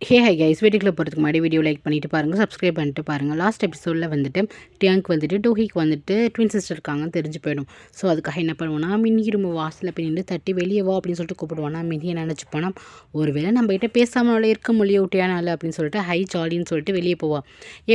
Hi guys, வீட்டுக்குள்ளே போகிறதுக்கு முன்னாடி வீடியோ லைக் பண்ணிவிட்டு பாருங்கள், சப்ஸ்கிரைப் பண்ணிட்டு பாருங்கள். லாஸ்ட் எபிசோடில் வந்துட்டு டியாங்க் வந்துட்டு டூஹிக்கு வந்துட்டு ட்வின் சிஸ்டர் இருக்காங்கன்னு தெரிஞ்சு போயிடும். ஸோ அதுக்காக என்ன பண்ணுவோன்னா, மின்னி ரொம்ப வாசலில் போய் நின்று தட்டி வெளியே வா அப்படின்னு சொல்லிட்டு கூப்பிடுவானா. மின்னியை நினச்சிப்போனா, ஒருவேளை நம்மகிட்ட பேசாமல் இருக்க முடியும் ஊட்டியானால அப்படின்னு சொல்லிட்டு ஹை ஜாலின்னு சொல்லிட்டு வெளியே போவாள்.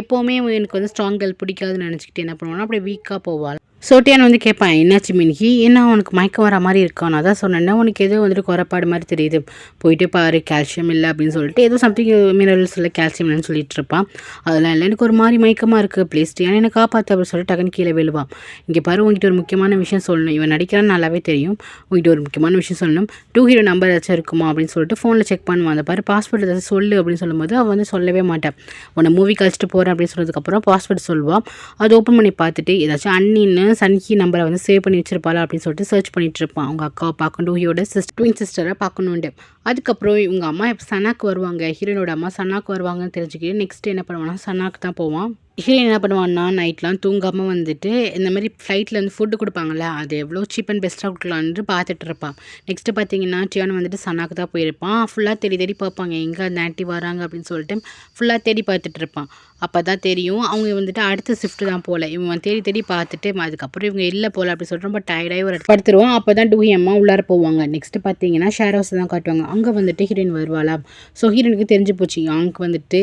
எப்போவுமே எனக்கு வந்து ஸ்ட்ராங் கேர்ள் பிடிக்காதுன்னு நினச்சிக்கிட்டு என்ன பண்ணுவானா, அப்படியே வீக்காக போவாள். சோட்டியான் வந்து கேட்பான், என்னாச்சு மின்ஹி, என்ன உனக்கு மயக்கம் வர மாதிரி இருக்கான்? நான் தான் சொன்னேன்னா உனக்கு எதுவும் வந்துட்டு குறைபாடு மாதிரி தெரியுது, போயிட்டு பாரு, கால்சியம் இல்லை அப்படின்னு சொல்லிட்டு ஏதோ சம்திங் மினரல்ஸ் இல்லை கால்சியம் இல்லைன்னு சொல்லிட்டு இருப்பான். அதெல்லாம் இல்லை, எனக்கு ஒரு மாதிரி மயக்கமாக இருக்குது ப்ளீஸ் டியான் என்னை காப்பாற்று அப்படின்னு சொல்லிட்டு டக்குன்னு கீழே விழுவான். இங்கே பாரு, உங்ககிட்ட ஒரு முக்கியமான விஷயம் சொல்லணும், இவன் நடிக்கிறான்னு நல்லாவே தெரியும், உங்ககிட்ட ஒரு முக்கியமான விஷயம் சொல்லணும், 2 ஹீரோ நம்பர் ஏதாச்சும் இருக்குமா அப்படின்னு சொல்லிட்டு ஃபோனில் செக் பண்ணுவான். அந்த பாரு பாஸ்வேர்டு ஏதாச்சும் சொல்லு அப்படின்னு சொல்லும்போது அவன் வந்து சொல்லவே மாட்டான். உன்னை மூவி கழிச்சிட்டு போகிறேன் அப்படின்னு சொன்னதுக்கப்புறம் பாஸ்வேர்டு சொல்லுவான். அதை ஓப்பன் பண்ணி பார்த்துட்டு ஏதாச்சும் அண்ணின்னு சன்ஹி நம்பரை வந்து சேவ் பண்ணி வச்சிருப்பாளா அப்படின்னு சொல்லிட்டு சர்ச் பண்ணிட்டு இருப்பான். அவங்க அக்காவை பார்க்கணும், ஹீரோட ட்வின் சிஸ்டரை பார்க்கணுன்ட்டு. அதுக்கப்புறம் இவங்க அம்மா இப்போ சனாக்கு வருவாங்க, ஹீரோனோட அம்மா சனாக்கு வருவாங்கன்னு தெரிஞ்சுக்கிட்டு நெக்ஸ்ட் என்ன பண்ணுவான்னா சனாக்கு தான் போவான். ஹீரோயின் என்ன பண்ணுவான்னா, நைட்லாம் தூங்காமல் வந்துட்டு இந்த மாதிரி ஃப்ளைட்டில் வந்து ஃபுட்டு கொடுப்பாங்கள்ல, அது எவ்வளோ சீப் அண்ட் பெஸ்ட்டாக கொடுக்கலான்னு பார்த்துட்டு இருப்பான். நெக்ஸ்ட்டு பார்த்தீங்கன்னா டியான் வந்துட்டு சனாக்கு தான் போயிருப்பான். ஃபுல்லாக தேடி தேடி பார்ப்பாங்க, எங்கே அந்த ஆன்ட்டி வராங்க அப்படின்னு சொல்லிட்டு ஃபுல்லாக தேடி பார்த்துட்டு இருப்பான். அப்போ தான் தெரியும் அவங்க வந்துட்டு அடுத்த ஷிஃப்ட்டு தான் போல். இவன் தேடி தேடி பார்த்துட்டு அதுக்கப்புறம் இவங்க இல்லை போல் அப்படின்னு சொல்லிட்டு ரொம்ப டயர்டாகி ஒரு படுத்துருவோம். அப்போ தான் டூஹி அம்மா உள்ளார போவாங்க. நெக்ஸ்ட்டு பார்த்தீங்கன்னா ஷேர் ஹவுஸ் தான் காட்டுவாங்க. அங்கே வந்துட்டு ஹீரோயின் வருவாளா. ஸோ ஹீரோனுக்கு தெரிஞ்சு போச்சு அவனுக்கு வந்துட்டு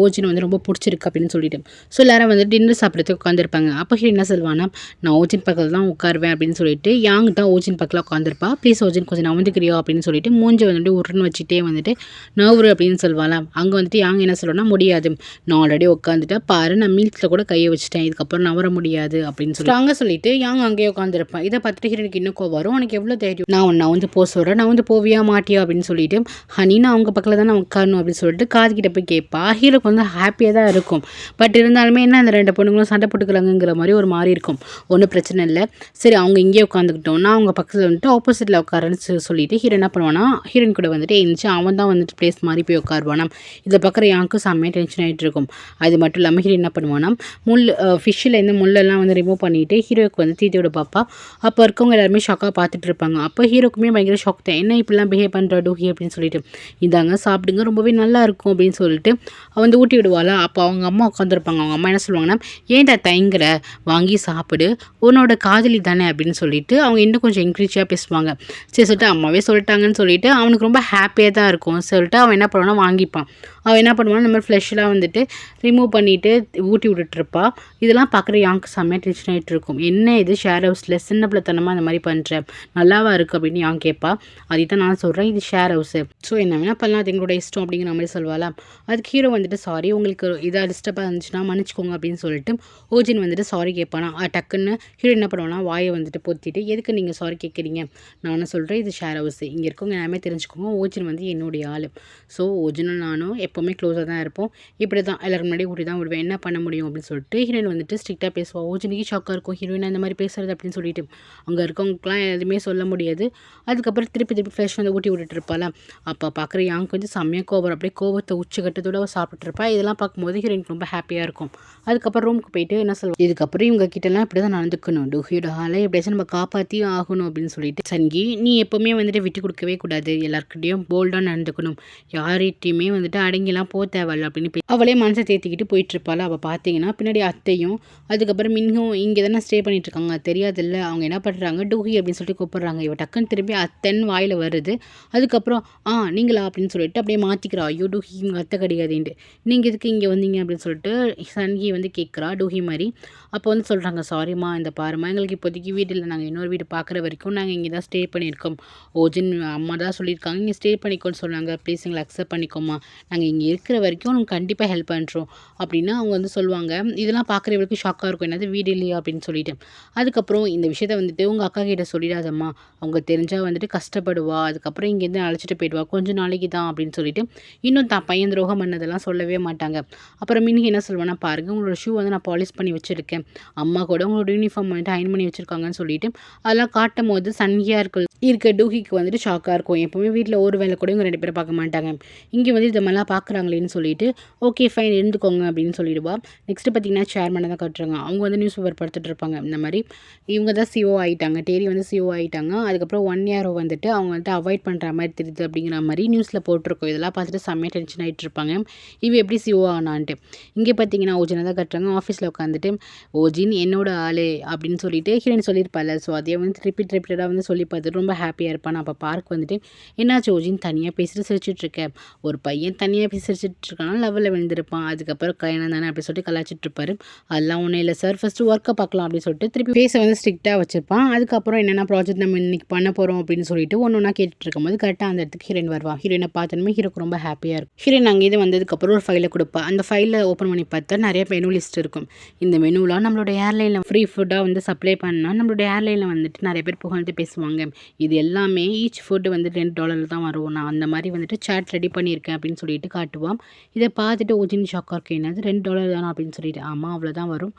ஓஜின் வந்து ரொம்ப பிடிச்சிருக்கு அப்படின்னு சொல்லிட்டு. ஸோ எல்லாரும் வந்துட்டு டின்னர் சாப்பிட்றதுக்கு உட்காந்துருப்பாங்க. அப்போ ஹீரோயின் என்ன சொல்வானா, நான் ஓஜின் பக்கத்தில் தான் உட்காருவேன் அப்படின்னு சொல்லிட்டு யாங் தான் ஓஜின் பக்கத்தில் உட்காந்துருப்பா. ப்ளீஸ் ஓஜின் கொஞ்சம் நவந்துக்கிறியோ அப்படின்னு சொல்லிட்டு மூஞ்சி வந்துட்டு உருன்னு வச்சுட்டே வந்துட்டு நவரு அப்படின்னு சொல்வாளாம். அங்கே வந்துட்டு யாங் என்ன சொல்லுவானா, முடியாது, நான் ஆல்ரெடி உட்காந்துட்டா பாரு, நான் மீல்ஸில் கூட கையை வச்சுட்டேன், இதுக்கப்புறம் நவர முடியாது அப்படின்னு சொல்லிட்டு அங்கே சொல்லிட்டு யாங் அங்கேயே உட்காந்துருப்பேன். இதை பார்த்துட்டு ஹீரோனுக்கு இன்னும் கோவம் வரும். உனக்கு எவ்வளோ தைரியம், நான் உன்னை வந்து போக சொல்கிறேன், நான் வந்து போவியா மாட்டியா அப்படின்னு சொல்லிட்டு ஹனி நான் அவங்க பக்கத்தில் தான் நான் உட்காரணும் அப்படின்னு சொல்லிட்டு காதுகிட்ட போய் கேட்பா. ஹீரோக்கு வந்து ஹாப்பியாக தான் இருக்கும். பட் இருந்தாலுமே என்ன அந்த 2 பொண்ணுங்களும் சண்டை போட்டுக்கிறாங்கிற மாதிரி ஒரு மாதிரி இருக்கும். ஒன்றும் பிரச்சனை இல்லை, சரி அவங்க இங்கேயே உட்காந்துக்கிட்டோம், நான் அவங்க பக்கத்தில் வந்துட்டு ஆப்போசிட்டில் உட்காரன்னு சொல்லிட்டு ஹீரோ என்ன பண்ணுவானா, ஹீரோயின் கூட வந்துட்டு எழுந்துச்சு அவன் தான் வந்துட்டு பிளேஸ் மாதிரி போய் உட்காருவானா. இதை பார்க்குற யாருக்கும் செம்மையாக டென்ஷன் ஆகிட்டு இருக்கும். அது மட்டும் இல்லாமல் ஹீரோ என்ன பண்ணுவானா, ஃபிஷ்ஷிலேருந்து முள்ளெல்லாம் வந்து ரிமூவ் பண்ணிவிட்டு ஹீரோக்கு வந்து தீத்தி விட பார்ப்பா. அப்போ இருக்கவங்க எல்லாருமே ஷாக்காக பார்த்துட்டு இருப்பாங்க. அப்போ ஹீரோக்குமே பயங்கர ஷாக் தான், என்ன இப்படிலாம் பிஹேவ் பண்ணுறா டூஹி அப்படின்னு சொல்லிட்டு. இதாங்க சாப்பிடுங்க, ரொம்பவே நல்லா இருக்கும் அப்படின்னு சொல்லிட்டு அவன் வந்து ஊட்டி விடுவாளா. அப்போ அவங்க அம்மா உட்காந்துருப்பாங்க. அவங்க அம்மா என்ன சொல்லுவாங்கன்னா, ஏன்டா தயங்குற, வாங்கி சாப்பிடு, உன்னோட காதலி தானே அப்படின்னு சொல்லிட்டு அவங்க இன்னும் கொஞ்சம் என்கரேஜாக பேசுவாங்க. சரி சொல்லிட்டு அம்மாவே சொல்லிட்டாங்கன்னு சொல்லிட்டு அவனுக்கு ரொம்ப ஹாப்பியாக தான் இருக்கும். சொல்லிட்டு அவன் என்ன பண்ணுவானா, வாங்கிப்பான். அவன் என்ன பண்ணுவான், இந்த மாதிரி ஃப்ளஷ்லாம் வந்துட்டு ரிமூவ் பண்ணிவிட்டு ஊட்டி விட்டுட்ருப்பா. இதெல்லாம் பார்க்குற யாங்க்கு செம்மையாக டென்ஷன் ஆகிட்டு இருக்கும். என்ன இது ஷேர் ஹவுஸில் சின்ன பிள்ளைத்தனமாக அந்த மாதிரி பண்ணுறேன், நல்லாவா இருக்குது அப்படின்னு யாங் கேட்பா. அதை தான் நான் சொல்கிறேன், இது ஷேர் ஹவுஸு, ஸோ என்ன வேணால் பண்ணலாம், அது எங்களோட இஷ்டம் அப்படிங்கிற மாதிரி சொல்வாளா. அதுக்கு ஹீரோ வந்துட்டு சாரி, உங்களுக்கு இதாக டிஸ்டர்பாக இருந்துச்சுன்னா மன்னிச்சிக்கோங்க அப்படின்னு சொல்லிட்டு ஓஜின் வந்துட்டு சாரி கேட்பானா. டக்குன்னு ஹீரோ என்ன பண்ணுவானா, வாயை வந்துட்டு பொத்திட்டு எதுக்கு நீங்கள் சாரி கேட்குறீங்க, நான் என்ன சொல்கிறேன், இது ஷேர் ஹவுஸு, இங்கே இருக்கவங்க எல்லாமே தெரிஞ்சுக்கோங்க, ஓஜின் வந்து என்னுடைய ஆள், ஸோ ஓஜினும் நானும் எப்போவுமே க்ளோஸாக தான் இருப்போம், இப்படி தான் எல்லாரும் முன்னாடி ஊட்டி தான் விடுவேன், என்ன பண்ண முடியும் அப்படின்னு சொல்லிட்டு ஹீரோயின் வந்துட்டு ஸ்ட்ரிக்டாக பேசுவாள். ஓஜினுக்கு ஷாக்காக இருக்கும், ஹீரோயின் அந்த மாதிரி பேசுறது அப்படின்னு சொல்லிட்டு. அங்கே இருக்கவங்களுக்குலாம் எதுவுமே சொல்ல முடியாது. அதுக்கப்புறம் திருப்பி ஃப்ரெஷ் வந்து ஊட்டி விட்டுட்டு இருப்பாள். அப்போ பார்க்குற யாங்க்கு வந்து செம்மையாக கோவம், அப்படியே கோவத்தை உச்சக்கட்டத்தோட அவள் சாப்பிட்டுருப்பா. இதெல்லாம் பார்க்கும்போது ஹீரோயினுக்கு ரொம்ப ஹாப்பியாக இருக்கும். அதுக்கப்புறம் ரூமுக்கு போயிட்டு என்ன சொல்லுவோம், இதுக்கப்புறம் இவங்க கிட்டலாம் இப்படி தான் நடந்துக்கணும், டூஹியோட ஆளை எப்படியாச்சும் நம்ம காப்பாற்றி ஆகணும் அப்படின்னு சொல்லிட்டு, சன்கி நீ எப்போவுமே வந்துட்டு விட்டு கொடுக்கவே கூடாது, எல்லாருக்கிட்டையும் போல்டாக நடந்துக்கணும், யார்கிட்டையுமே வந்துட்டு அடங்கிலாம் போக தேவையில்ல அப்படின்னு அவளே மனசை தேத்திக்கிட்டு போயிட்டு இருப்பாள். அவள் பார்த்தீங்கன்னா பின்னாடி அத்தையும் அதுக்கப்புறம் மின்னும் இங்கே தானே ஸ்டே பண்ணிட்டு இருக்காங்க, தெரியாதில்ல, அவங்க என்ன பண்ணுறாங்க, டூஹி அப்படின்னு சொல்லிட்டு கூப்பிட்றாங்க. இவ டக்குன்னு திரும்பி அத்தைன்னு வாயில் வருது. அதுக்கப்புறம் நீங்களா அப்படின்னு சொல்லிட்டு அப்படியே மாற்றிக்கிறா, ஐயோ டூஹி இங்கே அத்தை கிடையாதுன்ட்டு, நீங்கள் எதுக்கு இங்கே வந்தீங்க அப்படின்னு சொல்லிட்டு சன்ஹி வந்து கேட்குறா டூஹி மாதிரி. அப்போ வந்து சொல்கிறாங்க, சாரிம்மா, இந்த பாருமா, எங்களுக்கு இப்போதைக்கு வீடு இல்லை, நாங்கள் இன்னொரு வீடு பார்க்குற வரைக்கும் நாங்கள் இங்கே தான் ஸ்டே பண்ணியிருக்கோம், ஓஜின் அம்மா தான் சொல்லியிருக்காங்க இங்கே ஸ்டே பண்ணிக்கோன்னு சொன்னாங்க, ப்ளீஸ் எங்களை அக்செப்ட் பண்ணிக்கோமா, நாங்கள் இங்கே இருக்கிற வரைக்கும் நாங்கள் கண்டிப்பாக ஹெல்ப் பண்ணுறோம் அப்படின்னு அவங்க வந்து சொல்லுவாங்க. இதெல்லாம் பார்க்குறவங்களுக்கு ஷாக்காக இருக்கும், என்னது வீடு இல்லையா அப்படின்னு சொல்லிட்டு. அதுக்கப்புறம் இந்த விஷயத்த வந்துட்டு உங்கள் அக்கா கிட்ட சொல்லிடாதம்மா, அவங்க தெரிஞ்சால் வந்துட்டு கஷ்டப்படுவா, அதுக்கப்புறம் இங்கேருந்து அழைச்சிட்டு போயிடுவா, கொஞ்சம் நாளைக்கு தான் அப்படின்னு சொல்லிட்டு இன்னும் தான் பையன் துரோகம் பண்ணதெல்லாம் சொல்லவே மாட்டாங்க. அப்புறம் மின்ஹி என்ன சொல்லுவேன்னா, பாருங்கள் உங்களோட ஷூ வந்து நான் பாலிஷ் பண்ணி வச்சுருக்கேன், அம்மா கூட உங்களோட யூனிஃபார்ம் வந்துட்டு அயன் பண்ணி வச்சுருக்காங்கன்னு சொல்லிட்டு அதெல்லாம் காட்டும் போது சன்ஹியாக இருக்கு இருக்க டூஹிக்கு வந்துட்டு ஷாக்காக இருக்கும். எப்போவுமே வீட்டில் ஒரு வேலை கூட இவங்க 2 பேரும் பார்க்க மாட்டாங்க. இங்கே வந்து இது மாதிரிலாம் பார்க்குறாங்களேன்னு சொல்லிட்டு, ஓகே ஃபைன் இருந்துக்கோங்க அப்படின்னு சொல்லிடுவா. நெக்ஸ்ட்டு பார்த்தீங்கன்னா சேர்மனை தான் காட்டுறாங்க. அவங்க வந்து நியூஸ் பேப்பர் படுத்துட்டு இருப்பாங்க. இந்த மாதிரி இவங்க தான் சிஓ ஆகிட்டாங்க, டெரி வந்து சிஓ ஆகிட்டாங்க. அதுக்கப்புறம் 1 இயர் வந்துட்டு அவங்க வந்துட்டு அவாய்ட் பண்ணுற மாதிரி தெரியுது அப்படிங்கிற மாதிரி நியூஸில் போட்டிருக்கோம். இதெல்லாம் பார்த்துட்டு செம்மையாக டென்ஷன் ஆகிட்டு இருப்பாங்க. இவ எப்படி சிஓ ஆனான்ட்டு. இங்கே பார்த்தீங்கன்னா ஓஜினை தான் காட்டுறாங்க. ஆஃபீஸில் உட்காந்துட்டு ஓஜின் என்னோட ஆளு அப்படின்னு சொல்லிட்டு ஹீரோயின் சொல்லியிருப்பாள். ஸோ அதே வந்து ரிப்பீட்டடாக வந்து சொல்லி பார்த்துட்டு ரொம்ப ஹாப்பியாக இருப்பான். அப்போ பார்க் வந்துட்டு என்னாச்சு ஓஜின் தனியாக பேசிட்டு சிரிச்சிட்ருக்க, ஒரு பையன் தனியாக பேசி சிரிச்சிட்டு இருக்கானா லெவலில் விழுந்திருப்பான், அதுக்கப்புறம் கல்யாணம் தானே அப்படி சொல்லிட்டு கலாச்சிட்டு இருப்பாரு. அதெல்லாம் ஒன்றும் இல்லை சார், ஃபஸ்ட்டு ஒர்க்கை பார்க்கலாம் அப்படின்னு சொல்லிட்டு திருப்பி பேச வந்து ஸ்ட்ரிக்டாக வச்சிருப்பான். அதுக்கப்புறம் என்னென்ன ப்ராஜெக்ட் நம்ம இன்னைக்கு பண்ண போகிறோம் அப்படின்னு சொல்லிட்டு ஒன்று ஒன்றா கேட்டுட்டு இருக்கும்போது கரெக்டாக அந்த இடத்துக்கு ஹீரோயின் வருவான். ஹீரோயினை பார்த்தோன்னே ஹீரோக்கு ரொம்ப ஹாப்பியாக இருக்கும். ஹீரோயின் அங்கேயே வந்ததுக்கப்புறம் ஒரு ஃபைலை கொடுப்பா. அந்த ஃபைலை ஓப்பன் பண்ணி பார்த்தா நிறைய மெனு லிஸ்ட் இருக்கும். இந்த மெனுலாம் நம்மளோட ஏர்லைனில் ஃப்ரீ ஃபுட்டாக வந்து சப்ளை பண்ணால் நம்மளோட ஏர்லைனில் வந்துட்டு நிறைய பேர் புகழ்ந்து பேசுவாங்க. இது எல்லாமே ஈச் ஃபுட்டு வந்து $2 தான் வரும். நான் அந்த மாதிரி வந்துட்டு சாட் ரெடி பண்ணியிருக்கேன் அப்படின்னு சொல்லிட்டு காட்டுவான். இதை பார்த்துட்டு ஓஜின் ஷாக்காக இருக்கேன். என்னது $2 தானா அப்படின்னு சொல்லிட்டு, ஆமாம் அவ்வளோதான் வரும்,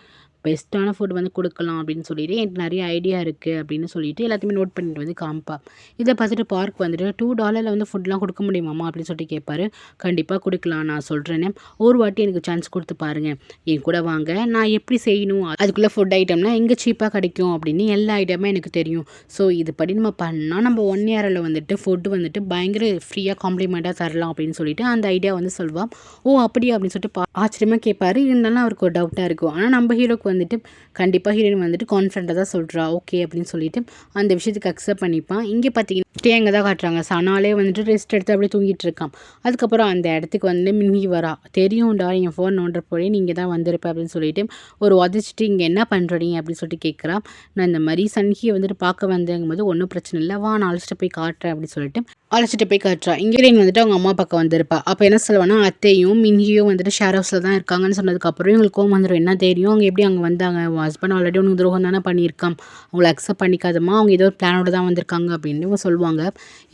பெஸ்ட்டான ஃபுட் வந்து கொடுக்கலாம் அப்படின்னு சொல்லிட்டு எனக்கு நிறைய ஐடியா இருக்குது அப்படின்னு சொல்லிட்டு எல்லாத்தையுமே நோட் பண்ணிட்டு வந்து காமிப்பா. இதை பார்த்துட்டு பார்க் வந்துட்டு $2 வந்து ஃபுட்லாம் கொடுக்க முடியுமாம்மா அப்படின்னு சொல்லிட்டு கேட்பாரு. கண்டிப்பாக கொடுக்கலாம், நான் சொல்கிறேன்னு ஒரு வாட்டி எனக்கு சான்ஸ் கொடுத்து பாருங்கள், என் கூட வாங்க, நான் எப்படி செய்யணும், அதுக்குள்ளே ஃபுட் ஐட்டம்லாம் எங்கே சீப்பாக கிடைக்கும் அப்படின்னு எல்லா ஐட்டமும் எனக்கு தெரியும். ஸோ இதுபடி நம்ம பண்ணால் நம்ம 1 இயரில் வந்துட்டு ஃபுட்டு வந்துட்டு பயங்கர ஃப்ரீயாக காம்ப்ளிமெண்ட்டாக தரலாம் அப்படின்னு சொல்லிட்டு அந்த ஐடியா வந்து சொல்வான். ஓ அப்படியா அப்படின்னு சொல்லிட்டு ஆச்சரியமாக கேட்பாரு. இருந்தாலும் அவருக்கு ஒரு டவுட்டாக இருக்கும். ஆனால் நம்ம ஹீரோக்கு வந்துட்டு கண்டிப்பாக ஹீரோயின் வந்துட்டு கான்ஃபிடண்ட்டாக தான் சொல்கிறா ஓகே அப்படின்னு சொல்லிட்டு அந்த விஷயத்துக்கு அக்செப்ட் பண்ணிப்பான். இங்கே பார்த்தீங்கன்னா தேங்க தான் காட்டுறாங்க. சனாலே வந்துட்டு ரெஸ்ட் எடுத்து அப்படியே தூங்கிட்டு இருக்கான். அதுக்கப்புறம் அந்த இடத்துக்கு வந்து மின்னி வரா. தெரியும்டா என் ஃபோன் நோண்டுறப்போயே நீங்கள் தான் வந்திருப்பேன் அப்படின்னு சொல்லிட்டு ஒரு உதச்சிட்டு இங்கே என்ன பண்ணுறீங்க அப்படின்னு சொல்லிட்டு கேட்குறா. நான் இந்த மாதிரி சன்ஹியை வந்துட்டு பார்க்க வந்தேங்கும் போது ஒன்றும் பிரச்சனை இல்லை, வா நான் அழைச்சிட்டு போய் காட்டுறேன் அப்படின்னு சொல்லிட்டு அழைச்சிட்டு போய் காட்டுறா. இங்கே வந்துட்டு அவங்க அம்மா பக்கம் வந்திருப்பா. அப்போ என்ன சொல்லுவானா, அத்தையும் மின்ஹியும் வந்துட்டு ஷேர் ஹவுஸில் தான் இருக்காங்கன்னு சொன்னதுக்கப்புறம் இவங்களுக்கு கோவம் வந்துடும். என்ன தெரியும் அவங்க எப்படி அங்கே வந்தாங்க, உன் ஹஸ்பண்ட் ஆல்ரெடி உனக்கு துரோகம் தானே பண்ணியிருக்கான், அவங்கள அக்செப்ட் பண்ணிக்காதம்மா, அவங்க ஏதோ ஒரு பிளானோட தான் வந்திருக்காங்க அப்படின்னு இவங்க சொல்லுவாங்க.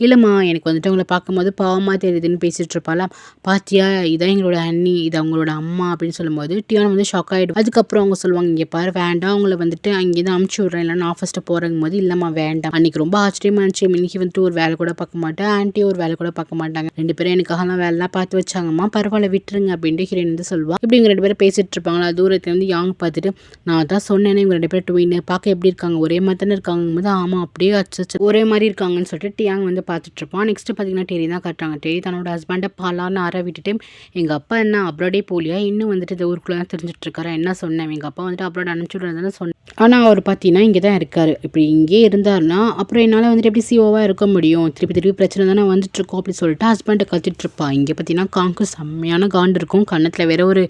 இல்லைம்மா எனக்கு வந்துட்டு அவங்கள பார்க்கும்போது பாவமாக தெரியுதுன்னு பேசிகிட்டு இருப்பாளா. பாத்தியா இதான் எங்களோட அண்ணி, இது அவங்களோட அம்மா அப்படின்னு சொல்லும்போது டியான் வந்து ஷாக் ஆகிடும். அதுக்கப்புறம் அவங்க சொல்லுவாங்க, இங்கே பாரு வேண்டாம், அவங்கள வந்துட்டு அங்கே தான் அமுச்சு விட்றேன், இல்லைன்னா நான் ஃபஸ்ட்டு போகிறங்கும் போது இல்லைம்மா வேண்டாம். அன்றைக்கி ரொம்ப ஆச்சரியமா இருந்துச்சு, மின்ஹி வந்துட்டு ஒரு வேலை கூட பார்க்க மாட்டேன், ஆன்ட்டி ஒரு வேலை கூட பார்க்க மாட்டாங்க, 2 பேரும் எனக்காகலாம் வேலைலாம் பார்த்து வச்சாங்கம்மா, பரவாயில்ல விட்டுருங்க அப்படின்ட்டு ஹீரோயின் வந்து சொல்லுவா. இப்படி இவங்க 2 பேரும் பேசிட்டு இருப்பாங்களா. தூரத்துல வந்து யாங் பார்த்துட்டு நான் தான் சொன்னேனே இவங்க 2 பேரும் ட்வின் பார்க்க எப்படி இருக்காங்க, ஒரே மாதிரி தானே இருக்காங்க போது ஆமாம் அப்படியே அச்சு ஒரே மாதிரி இருக்காங்கன்னு சொல்லிட்டு டியாங் வந்து பார்த்துட்டு இருப்பான். நெக்ஸ்ட் பார்த்தீங்கன்னா டெரி தான் காட்டுறாங்க. டெரி தன்னோட ஹஸ்பண்டை பாலான்னு ஆற விட்டுட்டு எங்கள் அப்பா என்ன அப்ராடே போலியா, இன்னும் வந்துட்டு இந்த ஊருக்குள்ளே தான் தெரிஞ்சுட்டு இருக்காரு, என்ன சொன்னேன் எங்கள் அப்பா வந்துட்டு அப்ராட் அனுப்பிச்சு விடுறதுன்னு சொன்னேன், ஆனால் அவர் பார்த்தீங்கன்னா இங்கே தான் இருக்காரு, இப்படி இங்கே இருந்தாருன்னா அப்புறம் என்னால் வந்துட்டு எப்படி சிஓவாக இருக்க முடியும், திருப்பி பிரச்சனை தானே வந்துட்டுருக்கோம் அப்படின்னு சொல்லிட்டு ஹஸ்பண்டை கத்திட்டு இருப்பான். இங்கே பார்த்தீங்கன்னா காங்கு செம்மையான காண்டு இருக்கும், கன்னத்தில் வேற ஒரு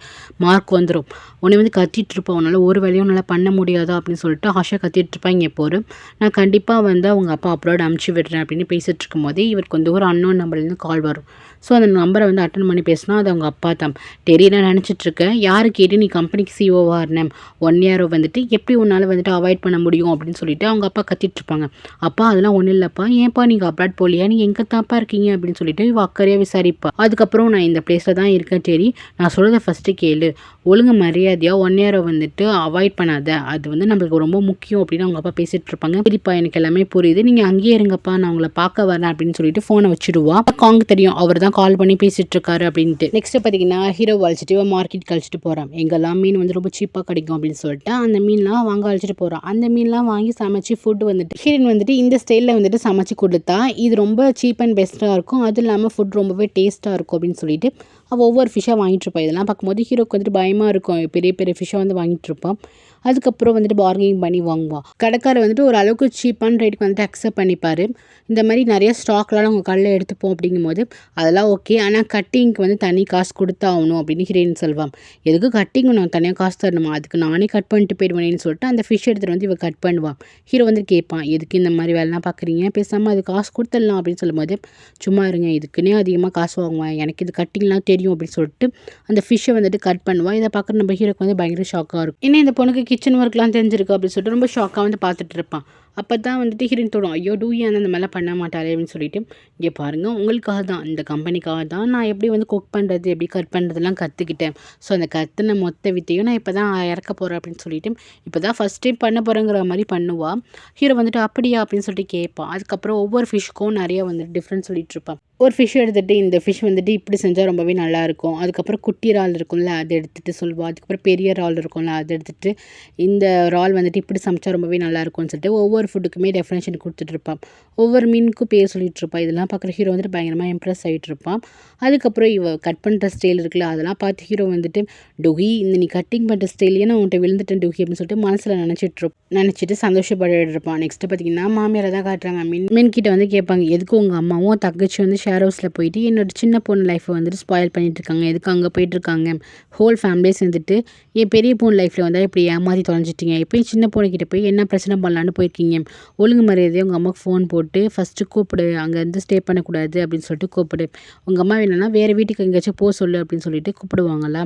மார்க் வந்துடும். உன்னை வந்து கத்திட்டு இருப்பான், உன்னால் ஒரு வேலையும் நல்லா பண்ண முடியாதா அப்படின்னு சொல்லிட்டு ஆஷா கத்திட்டு இருப்பான். இங்கே போகிற நான் கண்டிப்பாக வந்து அவங்க அப்பா அப்ராட் அனுப்பிச்சி விடுறேன் அப்படின்னு பேசிகிட்டு இருக்கும்போதே இவருக்கு வந்து ஒரு அன்னோன் நம்பர்லேருந்து கால் வரும். ஸோ அந்த நம்பரை வந்து அட்டன் பண்ணி பேசினா அது அவங்க அப்பா தான். டெரி நான் நினச்சிட்ருக்கேன், யாரு கேட்டு நீ கம்பெனிக்கு சிஓவாக இருந்தேன் 1 இயரை வந்துட்டு எப்படி உன்னால் வந்துட்டு அவாய்ட் பண்ண முடியும் அப்படின்னு சொல்லிட்டு அவங்க அப்பா கத்திட்ருப்பாங்க. அப்பா அதெல்லாம் ஒன்றும் இல்லைப்பா, ஏன்ப்பா நீங்கள் அப்ராட் போலியா, நீங்கள் எங்கே தாப்பா இருக்கீங்க அப்படின்னு சொல்லிட்டு இவ அக்கறையாக விசாரிப்பா. அதுக்கப்புறம் நான் இந்த பிளேஸில் தான் இருக்கேன் டெரி, நான் சொல்கிறத ஃபஸ்ட்டு கேளு, ஒழுங்கு மரியாதையாக 1 இயரை வந்துட்டு அவாய்ட் பண்ணாத, அது வந்து நம்மளுக்கு ரொம்ப முக்கியம் அப்படின்னு அவங்க அப்பா பேசிகிட்டு இருப்பாங்க. சரிப்பா எனக்கு எல்லாமே புரியுது, நீங்கள் அங்கேயே இருங்கப்பா, நான் உங்களை பார்க்க வரேன் அப்படின்னு சொல்லிட்டு ஃபோனை வச்சுடுவா. காங்கு தெரியும் அவர் தான் கால் பண்ணி பேசிட்டு இருக்காரு அப்படின்ட்டு. நெக்ஸ்ட் பார்த்தீங்கன்னா ஹீரோ அழைச்சிட்டு மார்க்கெட் கழிச்சிட்டு போகிறான். எங்கெல்லாம் மீன் வந்து ரொம்ப சீப்பாக கிடைக்கும் அப்படின்னு சொல்லிட்டு அந்த மீன்லாம் வாங்க அழைச்சிட்டு போகிறான். அந்த மீன்லாம் வாங்கி சமைச்சு ஃபுட்டு வந்துட்டு ஹீரோயின் வந்துட்டு இந்த ஸ்டைலில் வந்துட்டு சமைச்சு கொடுத்தா இது ரொம்ப சீப் அண்ட் பெஸ்ட்டாக இருக்கும், அதுவும் இல்லாமல் ஃபுட் ரொம்பவே டேஸ்ட்டாக இருக்கும் அப்படின்னு சொல்லிட்டு அவள் ஒவ்வொரு ஃபிஷ்ஷாக வாங்கிட்டு இருப்பாள். இதெல்லாம் பார்க்கும்போது ஹீரோக்கு வந்துட்டு பயமாக இருக்கும், பெரிய பெரிய ஃபிஷ்ஷாக வந்து வாங்கிட்டு இருப்பான். அதுக்கப்புறம் வந்துட்டு பார்கெனிங் பண்ணி வாங்குவான். கடைக்காரர் வந்துட்டு ஒரு அளவுக்கு சீப்பான ரேட்டுக்கு வந்துட்டு அக்செப்ட் பண்ணிப்பார். இந்த மாதிரி நிறைய ஸ்டாக்லாம் அவங்க கடையில் எடுத்துப்போம் அப்படிங்கும்போது அதெல்லாம் ஓகே, ஆனால் கட்டிங்க்கு வந்து தனி காசு கொடுத்தாகணும் அப்படின்னு ஹீரோயின் சொல்வான். எதுக்கு கட்டிங் நான் தனியாக காசு தரணுமா, அதுக்கு நானே கட் பண்ணிட்டு போயிடுவேன்னு சொல்லிட்டு அந்த ஃபிஷ் எடுத்துகிட்டு வந்து இவன் கட் பண்ணுவான். ஹீரோ வந்து கேட்பான், எதுக்கு இந்த மாதிரி வேலைலாம் பார்க்குறீங்க, பேசாமல் அது காசு கொடுத்துடலாம் அப்படின்னு சொல்லும்போது சும்மா இருங்க, இதுக்குன்னே அதிகமாக காசு வாங்குவேன், எனக்கு இது கட்டிங்லாம் தெரியும் அப்படின்னு சொல்லிட்டு அந்த ஃபிஷ்ஷை வந்துட்டு கட் பண்ணுவான். இதை பார்க்குற நம்ம ஹீரோக்கு வந்து பயங்கர ஷாக்காக இருக்கும். ஏன்னா இந்த பொண்ணுக்கு கிச்சன் ஒர்க்லாம் தெரிஞ்சிருக்கு அப்படின்னு சொல்லிட்டு ரொம்ப ஷாக்காக வந்து பார்த்துட்டு இருப்பான். அப்போ தான் வந்துட்டு ஹீரோயின் தோணும், ஐயோ டூஹி அந்த மாதிரிலாம் பண்ண மாட்டாளே அப்படின்னு சொல்லிட்டு. இங்கே பாருங்கள், உங்களுக்காக தான், இந்த கம்பெனிக்காக தான் நான் எப்படி வந்து குக் பண்ணுறது, எப்படி கட் பண்ணுறதுலாம் கற்றுக்கிட்டேன். ஸோ அந்த கற்றுன மொத்த வித்தையும் நான் இப்போ தான் இறக்க போகிறேன் அப்படின்னு சொல்லிட்டு இப்போ தான் ஃபஸ்ட் டைம் பண்ண போகிறேங்கிற மாதிரி பண்ணுவா. ஹீரோ வந்துட்டு அப்படியா அப்படின்னு சொல்லிட்டு கேட்பான். அதுக்கப்புறம் ஒவ்வொரு ஃபிஷ்க்கும் நிறைய வந்துட்டு டிஃப்ரெண்ட் சொல்லிட்டு இருப்பான். ஒரு ஃபிஷ் எடுத்துகிட்டு இந்த ஃபிஷ் வந்துட்டு இப்படி செஞ்சால் ரொம்பவே நல்லாயிருக்கும், அதுக்கப்புறம் குட்டி இறால் இருக்கும்ல அதை எடுத்துகிட்டு சொல்லுவாள், அதுக்கப்புறம் பெரிய இறால் இருக்கும்ல அதை எடுத்துகிட்டு இந்த இறால் வந்துட்டு இப்படி சமைச்சா ரொம்பவே நல்லாயிருக்கும்னு சொல்லிட்டு ஒவ்வொரு ஃபுட்டுக்குமே டெஃபினேஷன் கொடுத்துட்ருப்பான். ஒவ்வொரு மீனுக்கும் பேர் சொல்லிட்டு இருப்பான். இதெல்லாம் பார்க்குற ஹீரோ வந்துட்டு பயங்கரமாக இம்ப்ரெஸ் ஆகிட்டு இருப்பான். அதுக்கப்புறம் இவ கட் பண்ணுற ஸ்டைல் இருக்குல்ல அதெல்லாம் பார்த்து ஹீரோ வந்துட்டு, டூஹி இந்த நீ கட்டிங் பண்ணுற ஸ்டைலையே நான் உன்கிட்ட விழுந்துட்டேன் டூஹி அப்படின்னு சொல்லிட்டு மனசில் நினச்சிட்டு சந்தோஷப்பட்டு இருப்பான். நெக்ஸ்ட்டு பார்த்தீங்கன்னா மாமியாரை தான் காட்டுறாங்க. மின்கிட்ட வந்து கேட்பாங்க, எதுக்கு உங்கள் அம்மாவும் தங்கச்சி வந்து ஷேர் ஹவுஸில் போயிட்டு என்னோட சின்ன பொண்ணு லைஃப்பை வந்துட்டு ஸ்பாயில் பண்ணிட்டு இருக்காங்க, எதுக்கு அங்கே போயிட்டுருக்காங்க, ஹோல் ஃபேமிலியே சேர்ந்துட்டு என் பெரிய பொண்ணு லைஃப்பில் வந்து இப்படி ஏமாற்றி தொலைஞ்சிட்டிங்க, எப்போயும் சின்ன பொண்ணுக்கிட்ட போய் என்ன பிரச்சனை பண்ணலான்னு போயிருக்கீங்க, ஒழுங்கு மரியாதையை உங்கள் அம்மாவுக்கு ஃபோன் போட்டு ஃபஸ்ட்டு கூப்பிடு, அங்கேருந்து ஸ்டே பண்ணக்கூடாது அப்படின்னு சொல்லிட்டு கூப்பிடு, உங்கள் அம்மா வேணும்னா வேறு வீட்டுக்கு எங்கேயாச்சும் போக சொல்லு அப்படின்னு சொல்லிட்டு கூப்பிடுவாங்கல்ல.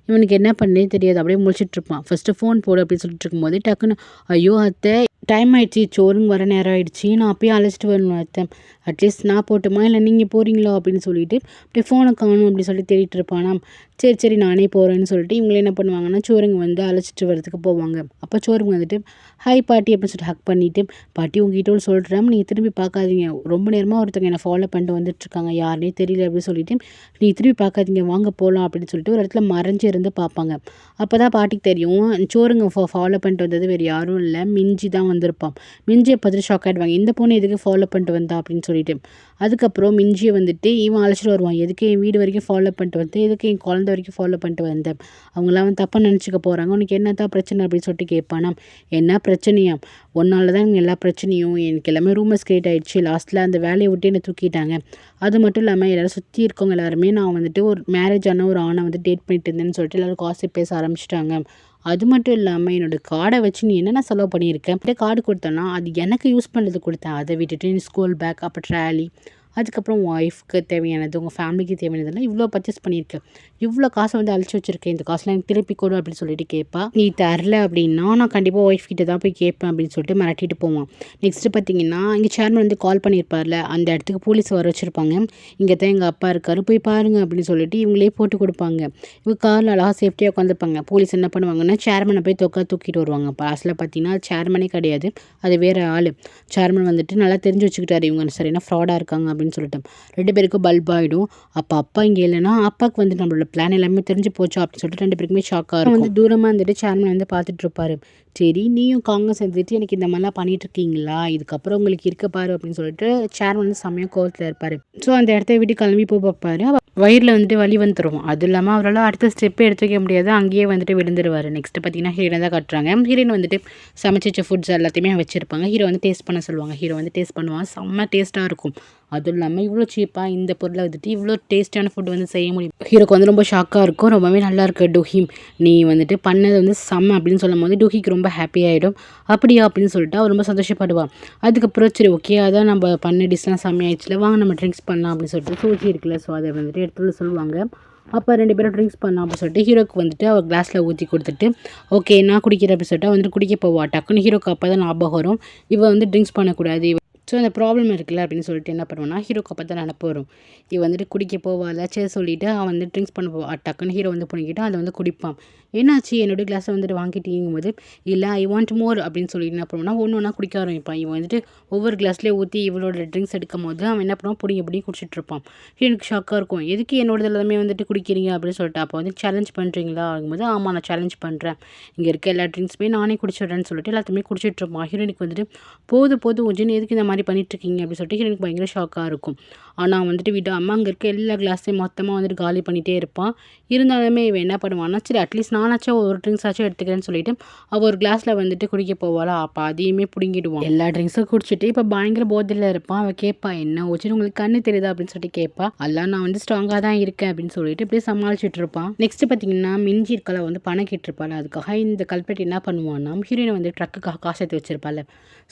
இவனுக்கு என்ன பண்ணே தெரியாது, அப்படியே முழிச்சிட்டு இருப்பான். ஃபஸ்ட்டு ஃபோன் போடு அப்படின்னு சொல்லிட்டு இருக்கும்போது டக்குன்னு, ஐயோ அத்தை டைம் ஆகிடுச்சி, சோறுங்க வர நேரம் ஆகிடுச்சி, நான் அப்பயே அழைச்சிட்டு வரணும் அத்தை, அட்லீஸ்ட் நான் போட்டுமா இல்லை நீங்கள் போகிறீங்களோ அப்படின்னு சொல்லிட்டு அப்படியே ஃபோனை காணும் அப்படின்னு சொல்லிட்டு தேடிட்டு இருப்பானா. சரி நானே போகிறேன்னு சொல்லிட்டு இவங்களே என்ன பண்ணுவாங்கன்னா சோறுங்க வந்து அழைச்சிட்டு வரதுக்கு போவாங்க. அப்போ சோறுங்க வந்துட்டு ஹாய் பாட்டி அப்படின்னு சொல்லிட்டு ஹக் பண்ணிவிட்டு, பாட்டி உங்ககிட்ட சொல்கிறேன் நீங்கள் திரும்பி பார்க்காதீங்க, ரொம்ப நேரமாக ஒருத்தங்க என்னை ஃபாலோ பண்ணிட்டு வந்துட்டுருக்காங்க, யாருனே தெரியல அப்படின்னு சொல்லிட்டு நீ திரும்பி பார்க்காதீங்க, வாங்க போகலாம் அப்படின்னு சொல்லிட்டு ஒரு இடத்துல மறைஞ்சு இருந்து பார்ப்பாங்க. அப்போ தான் பாட்டிக்கு தெரியும் சோறுங்க ஃபாலோ பண்ணிட்டு வந்தது வேறு யாரும் இல்லை, மிஞ்சி தான் வந்திருப்பான். மிஞ்சியை பார்த்துட்டு ஷாக் ஆகிடுவாங்க, இந்த பொண்ணு எதுக்கு ஃபாலோ பண்ணிட்டு வந்தா அப்படின்னு சொல்லிட்டு. அதுக்கப்புறம் மிஞ்சியை வந்துட்டு இவன் அழைச்சிட்டு வருவான், எதுக்கு என் வீடு வரைக்கும் ஃபாலோ பண்ணிட்டு வந்தேன், எதுக்கு என் குழந்தை வரைக்கும் ஃபாலோ பண்ணிட்டு வந்தேன், அவங்களாம் அவன் தப்பாக நினச்சிக்க போகிறாங்க, உனக்கு என்ன தான் பிரச்சனை அப்படின்னு சொல்லிட்டு கேட்பானா. என்ன பிரச்சனையா, ஒன்னால தான் எல்லா பிரச்சனையும், எனக்கு எல்லாமே ரூமர்ஸ் கிரியேட் ஆகிடுச்சு, லாஸ்ட்டில் அந்த வேலையை விட்டு என்னை தூக்கிட்டாங்க, அது மட்டும் இல்லாமல் எல்லோரும் சுற்றி இருக்கவங்க எல்லாருமே நான் வந்துட்டு ஒரு மேரேஜ் ஆன ஒரு ஆணை வந்து டேட் பண்ணிட்டு இருந்தேன்னு சொல்லிட்டு எல்லோரும் காசிப் பேச ஆரம்பிச்சிட்டாங்க, அது மட்டும் இல்லாமல் என்னோடய கார்டை வச்சு நீ என்னென்ன செலவு பண்ணியிருக்கேன், கார்டு கொடுத்தேன்னா அது எனக்கு யூஸ் பண்ணுறது கொடுத்தேன், அதை விட்டுட்டு நீ ஸ்கூல் பேக், அப்போ ட்ராலி, அதுக்கப்புறம் ஒய்ஃப்க்கு தேவையானது, உங்கள் ஃபேமிலிக்கு தேவையானதெல்லாம் இவ்வளோ பர்ச்சேஸ் பண்ணியிருக்கேன், இவ்வளோ காசை வந்து அழிச்சு வச்சுருக்கேன், இந்த காசுலாம் எனக்கு திருப்பி கொடு அப்படின்னு சொல்லிட்டு கேட்பா. நீ தரல அப்படின்னா நான் கண்டிப்பாக ஒய்ஃப் கிட்ட தான் போய் கேட்பேன் அப்படின்னு சொல்லிட்டு மிரட்டிட்டு போவான். நெக்ஸ்ட்டு பார்த்தீங்கன்னா இங்கே சேர்மன் வந்து கால் பண்ணியிருப்பார்ல, அந்த இடத்துக்கு போலீஸ் வர வச்சுருப்பாங்க. இங்கே தான் எங்கள் அப்பா இருக்கார், போய் பாருங்கள் அப்படின்னு சொல்லிட்டு இவங்களே போட்டு கொடுப்பாங்க. இவங்க காரில் அழகாக சேஃப்டியாக உட்காந்துருப்பாங்க. போலீஸ் என்ன பண்ணுவாங்கன்னா சேர்மனை போய் தூக்கிட்டு வருவாங்க. லாஸ்ட்டில் பார்த்தீங்கன்னா சேர்மனே கிடையாது, அது வேறு ஆள். சேர்மன் வந்துட்டு நல்லா தெரிஞ்சு வச்சுக்கிட்டாரு இவங்க சரியான ஃப்ராடாக இருக்காங்க அப்படின்னு சொல்லிட்டு 2 பேருக்கும் பல்ப் ஆகிடும். அப்பா இங்கே இல்லைன்னா அப்பாவுக்கு வந்து நம்மளோட பிளான் எல்லாமே தெரிஞ்சு போச்சா அப்படின்னு சொல்லிட்டு 2 பேருக்குமே ஷாக்காக இருக்கும். வந்து தூரமாக இருந்துட்டு சேர்மன் வந்து பார்த்துட்டு இருப்பாரு. சரி நீயும் காங்கிரஸ் சேர்ந்துட்டு எனக்கு இந்த மாதிரிலாம் பண்ணிட்டு இருக்கீங்களா, இதுக்கப்புறம் உங்களுக்கு இருக்க பாரு அப்படின்னு சொல்லிட்டு சேர்மன் வந்து செம்மையாக கோவத்தில் இருப்பார். ஸோ அந்த இடத்த விட்டு கிளம்பி போய் பார்ப்பாரு. வயிறில் வந்துட்டு வலி வந்துடும். அது இல்லாமல் அவரால் அடுத்த ஸ்டெப்பே எடுத்து வைக்க முடியாது, அங்கேயே வந்துட்டு விழுந்துருவார். நெக்ஸ்ட்டு பார்த்தீங்கன்னா ஹீரோனை தான் காட்டுறாங்க. ஹீரோயின் வந்துட்டு சமைச்ச ஃபுட்ஸ் எல்லாத்தையுமே வச்சுருப்பாங்க. ஹீரோ வந்து டேஸ்ட் பண்ண சொல்லுவாங்க. ஹீரோ வந்து டேஸ்ட் பண்ணுவான், செம்ம டேஸ்ட்டாக இருக்கும். அதுவும் இல்லாமல் இவ்வளோ சீப்பாக இந்த பொருளை வந்துட்டு இவ்வளோ டேஸ்ட்டான ஃபுட் வந்து செய்ய முடியும். ஹீரோக்கு வந்து ரொம்ப ஷாக்காக இருக்கும், ரொம்பவே நல்லா இருக்கு டூஹிம், நீ வந்துட்டு பண்ணது வந்து செம்ம அப்படின்னு சொல்லும் போது டூஹிக்கு ரொம்ப ஹாப்பி ஆகிடும். அப்படியா அப்படின்னு சொல்லிட்டு அவர் ரொம்ப சந்தோஷப்படுவான். அதுக்கப்புறம் சரி ஓகே அதான் நம்ம பண்ண டிஷ்லாம் செம்மையாயிடுச்சுல, வாங்க நம்ம ட்ரிங்க்ஸ் பண்ணலாம் அப்படின்னு சொல்லிட்டு சூச்சி இருக்குல்ல, ஸோ அதை வந்துட்டு எடுத்து சொல்லுவாங்க. அப்போ 2 பேரும் ட்ரிங்க்ஸ் பண்ணலாம் அப்படின்னு சொல்லிட்டு ஹீரோக்கு வந்துட்டு அவர் கிளாஸில் ஊற்றி கொடுத்துட்டு ஓகே நான் குடிக்கிறேன் அப்படின்னு சொல்லிட்டு வந்துட்டு குடிக்க போவா. டக்குன்னு ஹீரோக்கு அப்போ தான் ஞாபகம் வரும், இவள் வந்து ட்ரிங்க்ஸ் பண்ணக்கூடாது, ஸோ அந்த ப்ராப்ளம் இருக்குல்ல அப்படின்னு சொல்லிட்டு என்ன பண்ணுவான்னா ஹீரோக்கு அப்போ தான் நினப்பு வரும். இவ வந்துட்டு குடிக்க போவாள், சரி சொல்லிவிட்டு அவன் வந்து ட்ரிங்க்ஸ் பண்ண போவா. டக்குன்னு ஹீரோ வந்து பண்ணிக்கிட்டு அதை வந்து குடிப்பான். என்னாச்சு என்னோடய கிளாஸை வந்துட்டு வாங்கிட்டீங்கும் போது, இல்லை ஐ வாண்ட் மோர் அப்படின்னு சொல்லிட்டு என்ன பண்ணுவோன்னா ஒன்று குடிக்க ஆரம்பிப்பான். இவன் வந்துட்டு ஒவ்வொரு கிளாஸ்லேயே ஊற்றி இவளோட ட்ரிங்க்ஸ் எடுக்கும் போது அவன் என்ன பண்ணுவான், பிடிங்கி குடிச்சிட்டு இருப்பான். ஹீரோனுக்கு ஷாக்காக இருக்கும், எதுக்கு என்னோடது எல்லாமே வந்துட்டு குடிக்கிறீங்க அப்படின்னு சொல்லிட்டு. அப்போ வந்து சேலஞ்ச் பண்ணுறீங்களா ஆகும்போது, ஆமாம் நான் சேலஞ்ச் பண்ணுறேன், இங்கே இருக்க எல்லா ட்ரிங்க்ஸுமே நானே குடிச்சிடுறேன்னு சொல்லிட்டு எல்லாத்தையுமே குடிச்சிட்டு இருப்பான். ஹீரோனுக்கு வந்துட்டு போதும் உஜின் எதுக்கு இந்த மாதிரி பண்ணிட்டுருக்கீங்க அப்படின்னு சொல்லிட்டு ஹீரோனுக்கு பயங்கர ஷாக்காக இருக்கும். ஆனால் வந்துட்டு விடாமல் அங்கே இருக்க எல்லா கிளாஸையும் மொத்தமாக வந்துட்டு காலி பண்ணிகிட்டே இருப்பான். இருந்தாலுமே இவன் என்ன பண்ணுவான்னா சரி அட்லீஸ்ட் நானாச்சும் ஒரு ட்ரிங்க்ஸ் ஆச்சும் எடுத்துக்கிறேன்னு சொல்லிட்டு அவள் ஒரு கிளாஸில் வந்துட்டு குடிக்க போவாளா, அப்போ அதையுமே பிடுங்கிடுவான். எல்லா ட்ரிங்க்ஸும் குடிச்சிட்டு இப்போ பயங்கர போதையில் இருப்பான். அவள் கேட்பா, என்ன வச்சு உங்களுக்கு கண்ணு தெரியுதா அப்படின்னு சொல்லிட்டு கேட்பா. எல்லாம் நான் வந்து ஸ்ட்ராங்காக தான் இருக்கேன் அப்படின்னு சொல்லிட்டு இப்படியே சமாளிச்சுட்டு இருப்பான். நெக்ஸ்ட் பார்த்தீங்கன்னா மிஞ்சி இருக்கல வந்து பணம் கேட்டிருப்பாள். அதுக்காக இந்த கல்பெட் என்ன பண்ணுவான்னா ஹீரோயினை வந்து ட்ரக்குக்காக காசு எடுத்து வச்சிருப்பாள்.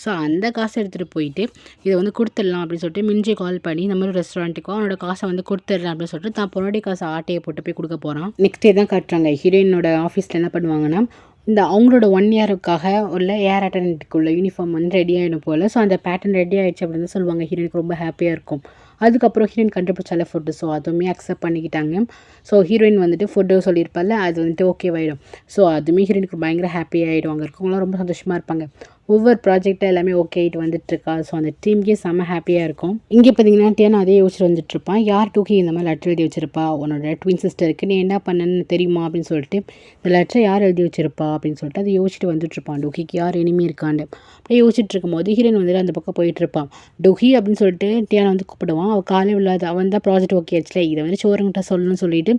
ஸோ அந்த காசை எடுத்துகிட்டு போயிட்டு இதை வந்து கொடுத்துடலாம் அப்படின்னு சொல்லிட்டு மிஞ்சி கால் பண்ணி இந்த மாதிரி ரெஸ்டாரண்ட்டுக்கோ அவனோட காசை வந்து கொடுத்துட்றேன் அப்படின்னு சொல்லிட்டு தான் பொருளுடைய காசை ஆட்டையை போட்டு போய் கொடுக்க போகிறான். நெக்ஸ்ட் டே தான் காட்டுறாங்க. ஹீரோயினோட ஆஃபீஸில் என்ன பண்ணுவாங்கன்னா இந்த அவங்களோட 1 இயருக்காக உள்ள ஏர் அட்டெண்டன்ட்க்கு உள்ள யூனிஃபார்ம் வந்து ரெடி ஆயிடும் போல. ஸோ அந்த பேட்டர்ன் ரெடி ஆயிடுச்சு அப்படின்னு தான் சொல்லுவாங்க. ஹீரோயினுக்கு ரொம்ப ஹாப்பியா இருக்கும். அதுக்கப்புறம் ஹீரோயின் கண்டுபிடிச்சால ஃபுட்டு. ஸோ அதுவுமே அக்செப்ட் பண்ணிக்கிட்டாங்க. ஸோ ஹீரோயின் வந்துட்டு ஃபுட்டு சொல்லியிருப்பாள்ல, அது வந்துட்டு ஓகேவாயிடும். ஸோ அதுவுமே ஹீரோயினுக்கு பயங்கர ஹாப்பி ஆயிடும். அங்க இருக்கவங்கலாம் ரொம்ப சந்தோஷமா இருப்பாங்க. ஒவ்வொரு ப்ராஜெக்ட்டா எல்லாமே ஓகே ஆயிட்டு வந்துட்டுருக்கா. ஸோ அந்த டீம்க்கே செம்ம ஹாப்பியா இருக்கும். இங்கே பார்த்தீங்கன்னா, டியான் அதே யோசிச்சுட்டு வந்துட்டுருப்பான். யார் டூகி இந்த மாரி லெட்டர் எழுதி வச்சிருப்பா? உன்னோட ட்வின் சிஸ்டருக்கு நீ என்ன பண்ணன்னு தெரியுமா? அப்படின்னு சொல்லிட்டு, இந்த லெட்டர யார் எழுதி வச்சிருப்பா? அப்படின்னு சொல்லிட்டு அத யோசிச்சுட்டு வந்துட்டுருப்பான். டூகிக்கு யார் எனிமி இருக்கான்னு. அப்படியே யோசிச்சுட்டு இருக்கும்போது ஹீரோயின் வந்துட்டு அந்த பக்கம் போயிட்டுருப்பான். டூகி அப்படின்னு சொல்லிட்டு டியானை வந்து கூப்பிடுவான். அவள் காலே விழாது. அவன் தான் ப்ராஜெக்ட் ஓகே ஆச்சுல, இதை வந்து சோரங்கிட்ட சொல்லணும்னு சொல்லிட்டு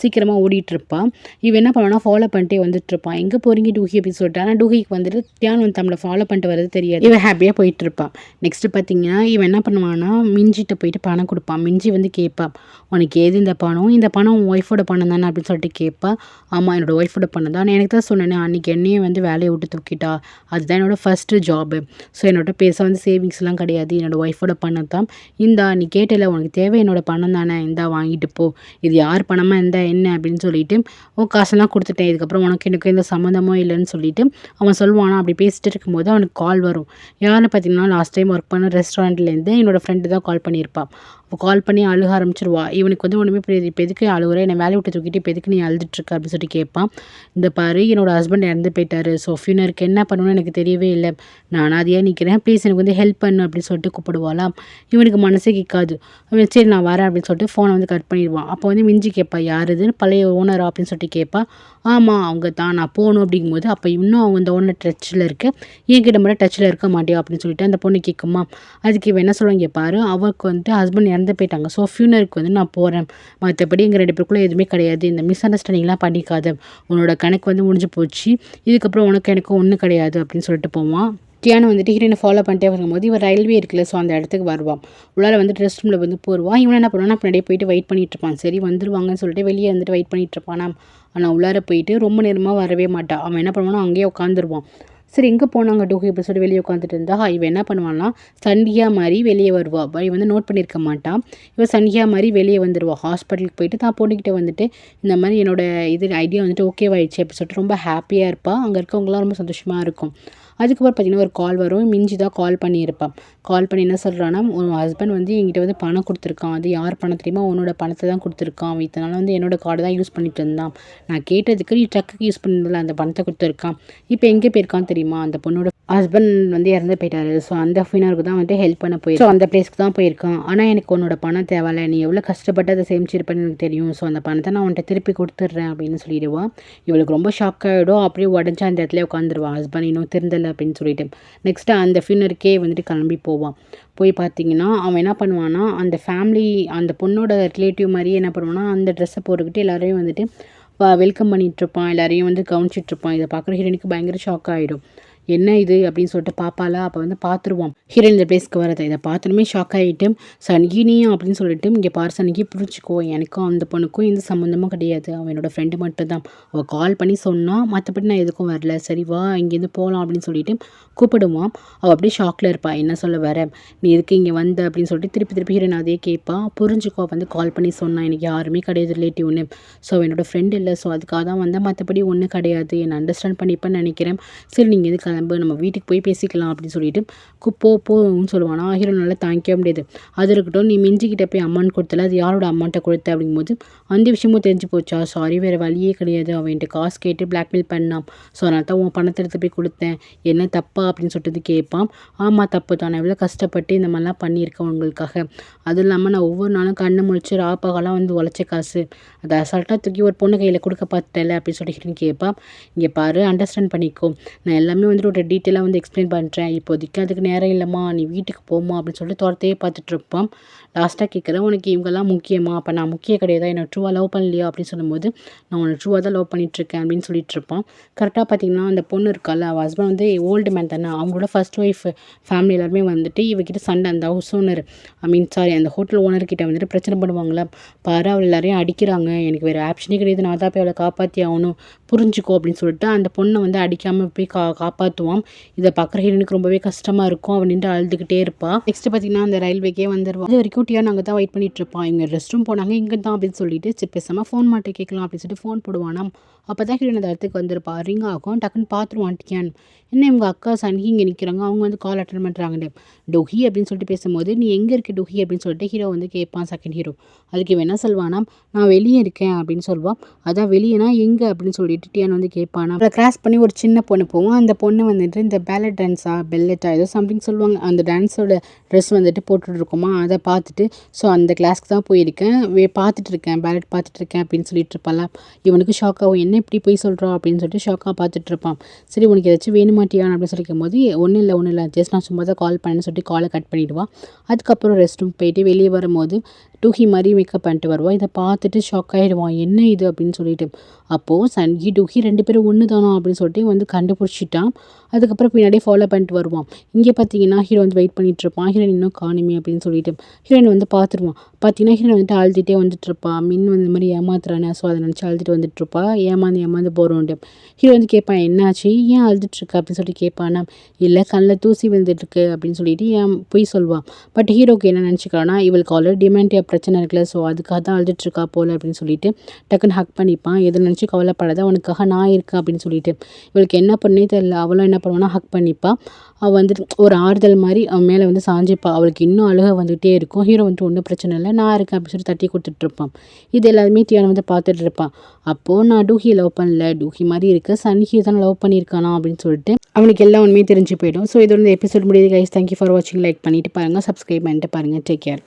சீக்கிரமா ஓடிட்டுருப்பான். இவன் என்ன பண்ணுவான்னா, ஃபாலோ பண்ணிட்டே வந்துட்டுருப்பான். எங்கே போறீங்க டூகி அப்படின்னு சொல்லிட்டு. ஆனால் டூகிக்கு வந்துட்டு டியான் வந்து நம்மள ஃபாலோ பண்ணிட்டு வர்றது தெரியாது. இவன் ஹாப்பியாக போயிட்டுருப்பான். நெக்ஸ்ட்டு பார்த்தீங்கன்னா, இவன் என்ன பண்ணுவான்னா, மிஞ்சிட்ட போயிட்டு பணம் கொடுப்பான். மிஞ்சி வந்து கேட்பா, உனக்கு ஏது இந்த பணம்? இந்த பணம் உன் ஒய்ஃபோட பணம் தானே அப்படின்னு சொல்லிட்டு கேட்பா. ஆமாம், என்னோட ஒய்ஃபோட பணம் தான். நான் எனக்கு தான் சொன்னேனே, அன்றைக்கி என்னையே வந்து வேலையை விட்டு தூக்கிட்டா. அதுதான் என்னோட ஃபஸ்ட்டு ஜாபு. ஸோ என்னோட பெருசாக வந்து சேவிங்ஸ்லாம் கிடையாது. என்னோட ஒய்ஃபோட பணம் தான். இந்தா நீ கேட்டல, உனக்கு தேவை என்னோட பணம் தானே, இந்தா வாங்கிட்டு போ. இது யார் பணமா இருந்தா என்ன அப்படின்னு சொல்லிட்டு உன் காசெல்லாம் கொடுத்துட்டேன். இதுக்கப்புறம் உனக்கு எனக்கு எந்த சம்மந்தமும் இல்லைன்னு சொல்லிட்டு அவன் சொல்லுவானா. அப்படி பேசிட்டு இருக்கும்போது அவனுக்கு கால் வரும். யாருன்னு பார்த்தீங்கன்னா, லாஸ்ட் டைம் ஒர்க் பண்ண ரெஸ்டாரண்ட்லேருந்து என்னோட ஃப்ரெண்டு தான் கால் பண்ணியிருப்பா. அப்போ கால் பண்ணி அழுக ஆரம்பிச்சிருவா. இவனுக்கு வந்து ஒன்றுமே புரியாது. இப்போ எதுக்கு அழுகுற? என்னை வேலையை விட்டு தூக்கிட்டு இப்போ எதுக்கு நீ அழுதுட்டுருக்க அப்படின்னு சொல்லிட்டு கேட்பான். இந்த பாரு, என்னோட ஹஸ்பண்ட் இறந்து போயிட்டாரு. ஸோ ஃபியூனருக்கு என்ன பண்ணணும்னு எனக்கு தெரியவே இல்லை. நான் அனாதையாக நிற்கிறேன். ப்ளீஸ் எனக்கு வந்து ஹெல்ப் பண்ணு அப்படின்னு சொல்லிட்டு கூப்பிடுவாளாம். இவனுக்கு மனசே கேட்காது. அவன் சரி நான் வரேன் அப்படின்னு சொல்லிட்டு ஃபோனை வந்து கட் பண்ணிடுவான். அப்போ வந்து மிஞ்சி கேட்பா, யார் இது? பழைய ஓனரா அப்படின்னு சொல்லிட்டு கேட்பா. ஆமாம், அவங்க தான். நான் போகணும் அப்படிங்கும்போது, அப்போ இன்னும் அவங்க இந்த ஓனர் டச்சில் இருக்க, என்கிட்ட மட்டும் டச்சில் இருக்க மாட்டியா அப்படின்னு சொல்லிட்டு அந்த பொண்ணு கேட்குமா. அதுக்கு இவன் என்ன சொல்லுவாங்க, பாரு அவருக்கு வந்துட்டு ஹஸ்பண்ட் இறந்து போயிட்டாங்க. ஸோ ஃபியூனருக்கு வந்து நான் போகிறேன். மற்றபடி எங்கள் 2 பேருக்குள்ளே எதுவுமே கிடையாது. இந்த மிஸ் அண்டர்ஸ்டாண்டிங்லாம் பண்ணிக்காத. உன்னோட கணக்கு வந்து முடிஞ்சு போச்சு. இதுக்கப்புறம் உனக்கு எனக்கு ஒன்றும் கிடையாது அப்படின்னு சொல்லிட்டு போவான். டியான் வந்துட்டு ஹீரோயினை ஃபாலோ பண்ணிட்டே வரும்போது இவன் ரயில்வே இருக்குல்ல, ஸோ அந்த இடத்துக்கு வருவான். உள்ளார வந்துட்டு ரெஸ்ட் ரூமில் வந்து போடுவான். இவன் என்ன பண்ணுவான்னா, பின்னாடியே போயிட்டு வெயிட் பண்ணிட்டு இருப்பான். சரி வந்துருவாங்கன்னு சொல்லிட்டு வெளியே வந்துட்டு வெயிட் பண்ணிட்டு இருப்பானா. ஆனால் உள்ளார போயிட்டு ரொம்ப நேரமாக வரவே மாட்டான். அவன் என்ன பண்ணுவானா, அங்கேயே உட்காந்துருவான். சரி எங்கே போனாங்க டூஹி இப்படி சொல்லி வெளியே உட்காந்துட்டு இருந்தா, இவன் என்ன பண்ணுவான்னா, சண்டியா மாதிரி வெளியே வருவா. இவன் வந்து நோட் பண்ணியிருக்க மாட்டான். இவன் சண்டியா மாதிரி வெளியே வந்துடுவா. ஹாஸ்பிட்டலுக்கு போயிட்டு தான் பொண்ணுக்கிட்ட வந்துட்டு இந்த மாதிரி என்னோட இது ஐடியா வந்துட்டு ஓகேவாயிடுச்சு அப்படின்னு சொல்லிட்டு ரொம்ப ஹாப்பியாக இருப்பாள். அங்கே இருக்கவங்களாம் ரொம்ப சந்தோஷமாக இருக்கும். அதுக்கப்புறம் பார்த்தீங்கன்னா, ஒரு கால் வரும். மிஞ்சி தான் கால் பண்ணியிருப்பான். கால் பண்ணி என்ன சொல்கிறான்னா, உன் ஹஸ்பண்ட் வந்து என்கிட்ட வந்து பணம் கொடுத்துருக்கான். அது யார் பணம் தெரியுமா? உன்னோட பணத்தை தான் கொடுத்துருக்கான். அவன் இத்தனை நாள் வந்து என்னோட கார்டு தான் யூஸ் பண்ணிட்டு இருந்தான். நான் கேட்டதுக்கு நீ ட்ரக்குக்கு யூஸ் பண்ணியிருந்தல அந்த பணத்தை கொடுத்துருக்கான். இப்போ எங்கே போயிருக்கான்னு தெரியுமா? அந்த பொண்ணோட ஹஸ்பண்ட் வந்து இறந்து போயிட்டாரு. ஸோ அந்த ஃபினருக்கு தான் வந்துட்டு ஹெல்ப் பண்ண போயிருக்கோம். ஸோ அந்த பிளேஸ்க்கு தான் போயிருக்கான். ஆனால் எனக்கு உன்னோட பணம் தேவையில்ல. நீ எவ்வளோ கஷ்டப்பட்டு அதை சேமிச்சிருப்பேன்னு எனக்கு தெரியும். ஸோ அந்த பணத்தை நான் உன்ட்ட திருப்பி கொடுத்துட்றேன் அப்படின்னு சொல்லிடுவான். இவளுக்கு ரொம்ப ஷாக் ஆகிடும். அப்படியே உடஞ்சி அந்த இடத்துல உட்காந்துருவான். ஹஸ்பண்ட் இன்னும் திருந்தலை அப்படின்னு சொல்லிட்டு. நெக்ஸ்ட்டு அந்த ஃபியூனருக்கே வந்துட்டு கிளம்பி போவான். போய் பார்த்தீங்கன்னா, அவன் என்ன பண்ணுவான்னா, அந்த ஃபேமிலி அந்த பொண்ணோட ரிலேட்டிவ் மாதிரியே என்ன பண்ணுவான்னா, அந்த ட்ரெஸ்ஸை போட்டுக்கிட்டு எல்லாரையும் வந்துட்டு வெல்கம் பண்ணிகிட்ருப்பான். எல்லாரையும் வந்து கவனிச்சிட்ருப்பான். இதை பார்க்குற ஹீரோயினுக்கு பயங்கர ஷாக் ஆகிடும். என்ன இது அப்படின்னு சொல்லிட்டு பார்ப்பாளா. அப்போ வந்து பார்த்துருவான் ஹீரோயின் இந்த பிளேஸ்க்கு வரதை. இதை பார்த்தனுமே ஷாக் ஆகிட்டு, சனிகினியும் அப்படின்னு சொல்லிட்டு, இங்கே பாரு சனிக்கு புரிஞ்சுக்கோ, எனக்கும் அந்த பொண்ணுக்கும் எந்த சம்மந்தமும் கிடையாது. அவன் என்னோட ஃப்ரெண்டு மட்டும்தான். அவள் கால் பண்ணி சொன்னால், மற்றபடி நான் எதுக்கும் வரல. சரி வா இங்கேருந்து போகலாம் அப்படின்னு சொல்லிட்டு கூப்பிடுவான். அவள் அப்படியே ஷாக்கில் இருப்பாள். என்ன சொல்ல வர, நீ எதுக்கு இங்கே வந்த அப்படின்னு சொல்லிட்டு திருப்பி திருப்பி ஹீரோயின் அதே கேட்பான். புரிஞ்சுக்கோ, வந்து கால் பண்ணி சொன்னான், எனக்கு யாருமே கிடையாது ரிலேட்டிவ்னு. ஸோ என்னோட ஃப்ரெண்டு இல்லை. ஸோ அதுக்காக தான் வந்தேன். மற்றபடி ஒன்றும் கிடையாது. என்னை அண்டர்ஸ்டாண்ட் பண்ணிப்பேன்னு நினைக்கிறேன். சரி நீங்கள் எது கிளம்பு, நம்ம வீட்டுக்கு போய் பேசிக்கலாம் அப்படின்னு சொல்லிட்டு போன்னு சொல்லுவானா. ஹீரோ நல்லா தாங்கிக்க முடியாது. அது இருக்கட்டும், நீ மிஞ்சிக்கிட்ட போய் அமௌண்ட் கொடுத்தல, அது யாரோட அமௌண்ட்டை கொடுத்த அப்படிங்கும்போது அந்த விஷயமும் தெரிஞ்சு போச்சா. சாரி வேறு வழியே கிடையாது, அவன் என்கிட்ட காசு கேட்டு பிளாக்மெயில் பண்ணான். ஸோ அதனால தான் உன் பணத்தை எடுத்து போய் கொடுத்தேன். என்ன தப்பா அப்படின்னு சொல்லிட்டு கேட்பான். ஆமாம் தப்பு தான், நான் எவ்வளோ கஷ்டப்பட்டு இந்த மாதிரிலாம் பண்ணியிருக்கேன் உங்களுக்காக. அதுவும் இல்லாமல் நான் ஒவ்வொரு நாளும் கண்ணு முழிச்சு ராப்பகலாம் வந்து உழைச்ச காசு, அதை அசால்ட்டாக தூக்கி ஒரு பொண்ணு கையில் கொடுக்க பார்த்தல அப்படின்னு சொல்லிட்டு கேட்பான். இங்கே பாரு, அண்டர்ஸ்டாண்ட் பண்ணிக்கோ, நான் எல்லாமே வந்துட்டு ஒரு டீட்டெயிலாக வந்து எக்ஸ்பிளைன் பண்ணுறேன். இப்போதைக்கு அதுக்கு நேரம் இல்லைம்மா, நீ வீட்டுக்கு போமா அப்படின்னு சொல்லிட்டு தோரத்தையே பார்த்துட்டு இருப்பான். லாஸ்ட்டாக கேட்குறேன், உனக்கு இவங்கெல்லாம் முக்கியமா? அப்போ நான் முக்கியம் கிடையாதா? என்னை ட்ரூவாக லவ் பண்ணலையா அப்படின்னு சொல்லும்போது, நான் உன்னை ட்ரூவாக தான் லவ் பண்ணிகிட்ருக்கேன் அப்படின்னு சொல்லிட்டு இருப்பான். கரெக்டாக பார்த்தீங்கன்னா, அந்த பொண்ணு இருக்கால, அவள் ஹஸ்பண்ட் வந்து ஓல்டு மேன் தானே, அவங்களோட ஃபர்ஸ்ட் ஒய்ஃப் ஃபேமிலி எல்லாருமே வந்துட்டு இவகிட்ட சண்டை. அந்த ஹவுஸ் ஓனர் அந்த ஹோட்டல் ஓனர்கிட்ட வந்துட்டு பிரச்சனை பண்ணுவாங்களா. பாரு அவள் எல்லாரையும் அடிக்கிறாங்க, எனக்கு வேறு ஆப்ஷனே கிடையாது, நான் தான் போய் அவளை காப்பாற்றி ஆகணும், புரிஞ்சுக்கோ அப்படின்னு சொல்லிட்டு அந்த பொண்ணை வந்து அடிக்காமல் போய் காப்பாற்றி காப்பாற்றுவான். இதை பார்க்குற ஹீரோனுக்கு ரொம்பவே கஷ்டமாக இருக்கும். அவன் நின்று அழுதுகிட்டே இருப்பாள். நெக்ஸ்ட் பார்த்தீங்கன்னா அந்த ரயில்வேக்கே வந்துடுவான். அது வரைக்கும் டியான் அங்கே தான் வெயிட் பண்ணிட்டு இருப்பான். இவங்க ரெஸ்ட் ரூம் போனாங்க இங்கே தான் அப்படின்னு சொல்லிட்டு சரி பேசாமல் ஃபோன் மாட்டே கேட்கலாம் அப்படின்னு சொல்லிட்டு ஃபோன் போடுவானாம். அப்போ தான் ஹீரோயின் அந்த இடத்துக்கு வந்திருப்பா. ரிங் ஆகும். டக்குன்னு பார்த்துருவான் டியான். என்ன இவங்க அக்கா சன்ஹி இங்கே நிற்கிறாங்க, அவங்க வந்து கால் அட்டன் பண்ணுறாங்க. டொஹி அப்படின்னு சொல்லிட்டு பேசும்போது நீ எங்கே இருக்க டொஹி அப்படின்னு சொல்லிட்டு ஹீரோ வந்து கேட்பான் செகண்ட் ஹீரோ. அதுக்கு இவன் என்ன சொல்வானா, நான் வெளியே இருக்கேன் அப்படின்னு சொல்லுவான். அதான் வெளியேனா எங்கே அப்படின்னு சொல்லிட்டு டியான் வந்து கேட்பானா. அதை கிராஸ் பண்ணி ஒரு சின்ன பொண்ணு போவோம். அந்த பொண்ணு வந்துட்டு இந்த பேலட் டான்ஸா பெல்லட்டா ஏதோ சம்திங் சொல்லுவாங்க, அந்த டான்ஸோட ட்ரெஸ் வந்துட்டு போட்டுட்டு இருக்குமா. அதை பார்த்துட்டு ஸோ அந்த கிளாஸ்க்கு தான் போயிருக்கேன், பார்த்துட்டு இருக்கேன், பேலட் பார்த்துட்டு இருக்கேன் அப்படின்னு சொல்லிட்டு இருப்பாளா. இவனுக்கு ஷாக் ஆகும், என்ன இப்படி போய் சொல்கிறோம் அப்படின்னு சொல்லிட்டு ஷாக்காக பார்த்துட்டு இருப்பான். சரி உனக்கு ஏதாச்சும் வேணுமாட்டியான் அப்படின்னு சொல்லிக்கும் போது ஒன்றும் இல்லை ஜஸ்ட் நான் சும்மா தான் கால் பண்ணேன்னு சொல்லிட்டு காலை கட் பண்ணிவிடுவான். அதுக்கப்புறம் ரெஸ்ட் ரூம் போயிட்டு வெளியே வரும்போது டூஹி மாதிரி மேக்கப் பண்ணிட்டு வருவான். இதை பார்த்துட்டு ஷாக் ஆகிடுவான், என்ன இது அப்படின்னு சொல்லிட்டு. அப்போது சன்ஹி டூஹி 2 பேரும் ஒன்று தானோ அப்படின்னு சொல்லிட்டு வந்து கண்டுபிடிச்சிட்டான். அதுக்கப்புறம் பின்னாடியே ஃபாலோ பண்ணிட்டு வருவான். இங்கே பார்த்தீங்கன்னா ஹீரோ வந்து வெயிட் பண்ணிட்டு இருப்பான். ஹீரோயின் இன்னும் காணுமே அப்படின்னு சொல்லிட்டு ஹீரோயின் வந்து பார்த்துருவான். பார்த்தீங்கன்னா ஹீரோயின் வந்துட்டு அழுதுகிட்டே வந்துட்டு இருப்பான். மின் வந்து இந்த மாதிரி ஏமாத்துறானே, ஸோ அதை நினச்சி அழுதுட்டு வந்துட்டு இருப்பா. ஏமாந்து போகிறோன்ட்டு ஹீரோ வந்து கேட்பான், என்னாச்சு ஏன் அழுதுட்டுருக்க அப்படின்னு சொல்லிட்டு கேட்பானா. இல்லை கண்ணில் தூசி விழுந்துட்டுருக்கு அப்படின்னு சொல்லிட்டு ஏன் போய் சொல்லுவான். பட் ஹீரோக்கு என்ன நினச்சிக்கிறான்னா, இவளுக்கு ஆல்ரெடி டிமென்டியா பிரச்சனை இருக்குல்ல, ஸோ அதுக்காக தான் அழுதுட்டுருக்கா போல் அப்படின்னு சொல்லிட்டு டக்குன்னு ஹக் பண்ணிப்பான். எதை நினச்சி கவலைப்படாத, உனக்காக நான் இருக்கேன் அப்படின்னு சொல்லிட்டு. இவளுக்கு என்ன பண்ணே தெரியல, அவளும் என்ன பண்ணுவானா ஹக் பண்ணிப்பா. அவள் வந்துட்டு ஒரு ஆறுதல் மாதிரி அவன் மேலே வந்து சாஞ்சிப்பா. அவளுக்கு இன்னும் அழுக வந்துகிட்டே இருக்கும். ஹீரோ வந்துட்டு ஒன்றும் பிரச்சனை இல்லை, நான் இருக்கேன் அப்படின்னு சொல்லி தட்டி கொடுத்துட்ருப்பான். இது எல்லாருமே டியான் வந்து பார்த்துட்டு இருப்பான். அப்போது நான் டூஹியை லவ் பண்ணல, டூஹி மாதிரி இருக்கு, சன்ஹியை தான் லவ் பண்ணியிருக்கானா அப்படின்னு சொல்லிட்டு அவனுக்கு எல்லா உண்மையும் தெரிஞ்சு போயிடும். ஸோ இது வந்து எபிசோட் முடியுது கைஸ். தேங்க்யூ ஃபார் வாட்சிங். லைக் பண்ணிட்டு பாருங்கள், சப்ஸ்கிரைப் பண்ணிட்டு பாருங்கள். Take care.